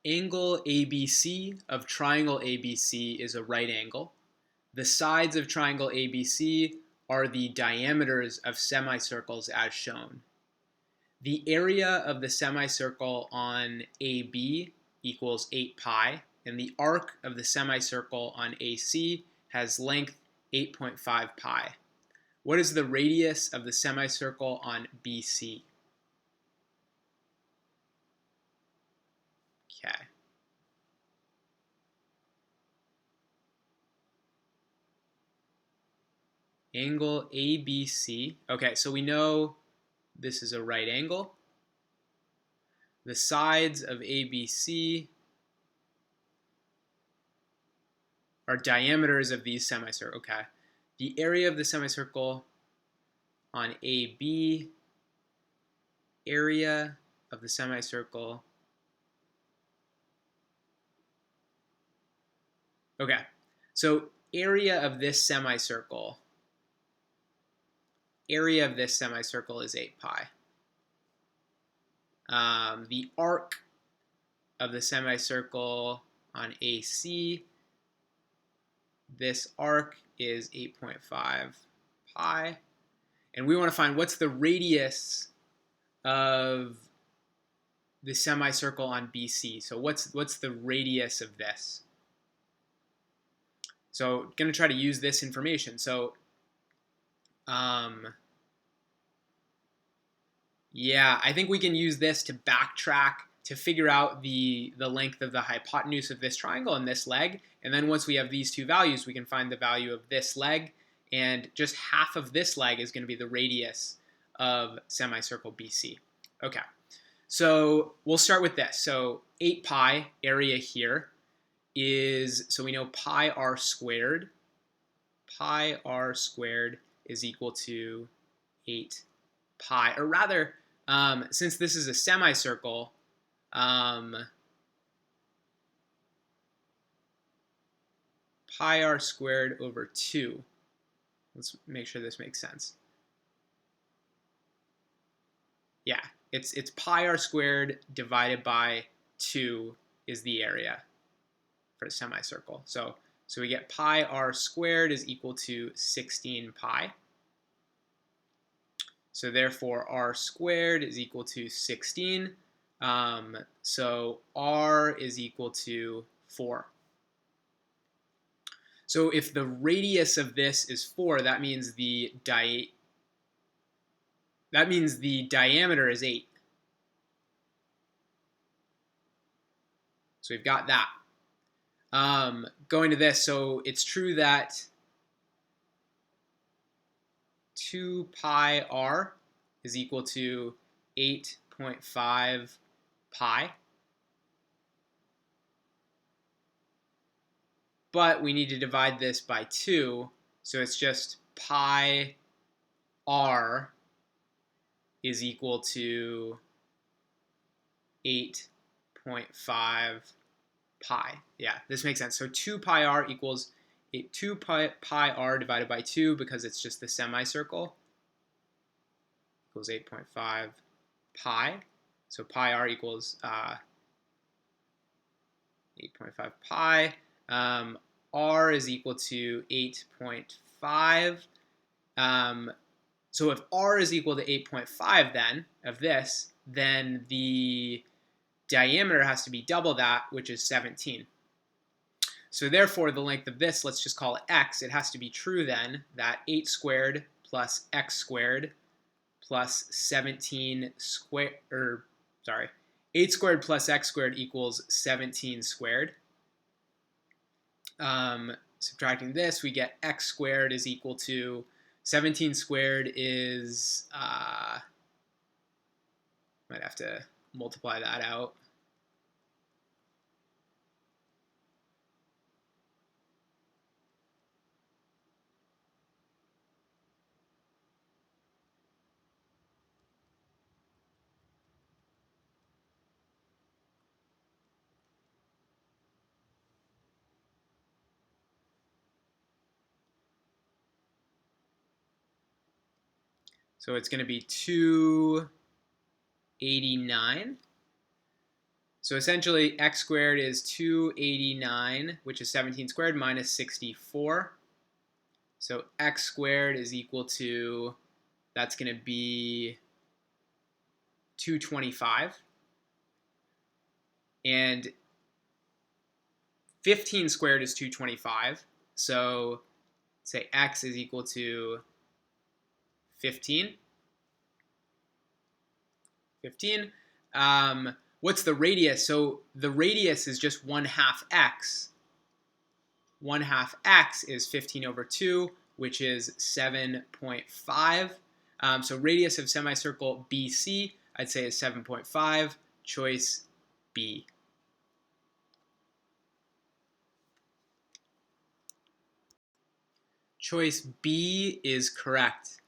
Angle ABC of triangle ABC is a right angle. The sides of triangle ABC are the diameters of semicircles as shown. The area of the semicircle on AB equals 8 pi, and the arc of the semicircle on AC has length 8.5 pi. What is the radius of the semicircle on BC? Okay. Angle ABC. Okay, so we know this is a right angle. The sides of ABC are diameters of these semicircles. Okay. The area of the semicircle on AB, area of the semicircle. Okay, so area of this semicircle is 8 pi. The arc of the semicircle on AC, this arc is 8.5 pi. And we want to find what's the radius of the semicircle on BC. So what's the radius of this? So I'm going to try to use this information. So yeah, I think we can use this to backtrack to figure out the length of the hypotenuse of this triangle and this leg. And then once we have these two values, we can find the value of this leg. And just half of this leg is going to be the radius of semicircle BC. Okay, so we'll start with this. So 8 pi area here is, so we know pi r squared. Pi r squared is equal to 8 pi, or rather, since this is a semicircle, pi r squared over 2. Let's make sure this makes sense. Yeah, it's pi r squared divided by 2 is the area for a semicircle. So we get pi r squared is equal to 16 pi. So therefore, r squared is equal to 16. So r is equal to 4. So if the radius of this is 4, that means the diameter is 8. So we've got that. Going to this, so it's true that 2 pi r is equal to 8.5 pi. But we need to divide this by 2, so it's just pi r is equal to 8.5 pi. Yeah, this makes sense. So 2 pi r equals 2 pi r divided by 2, because it's just the semicircle, equals 8.5 pi. So pi r equals 8.5 pi. R is equal to 8.5. So if r is equal to 8.5 then, of this, then the diameter has to be double that, which is 17. So therefore, the length of this, let's just call it x. It has to be true then that 8 squared plus x squared plus 17 squared, 8 squared plus x squared equals 17 squared. Subtracting this, we get x squared is equal to 17 squared is, might have to multiply that out. So it's going to be 289. So essentially, x squared is 289, which is 17 squared, minus 64. So x squared is equal to, that's going to be 225. And 15 squared is 225. So say x is equal to 15. 15. What's the radius? So the radius is just 1/2 x. 1/2 x is 15 over 2, which is 7.5. So radius of semicircle BC, I'd say is 7.5. Choice B. Choice B is correct.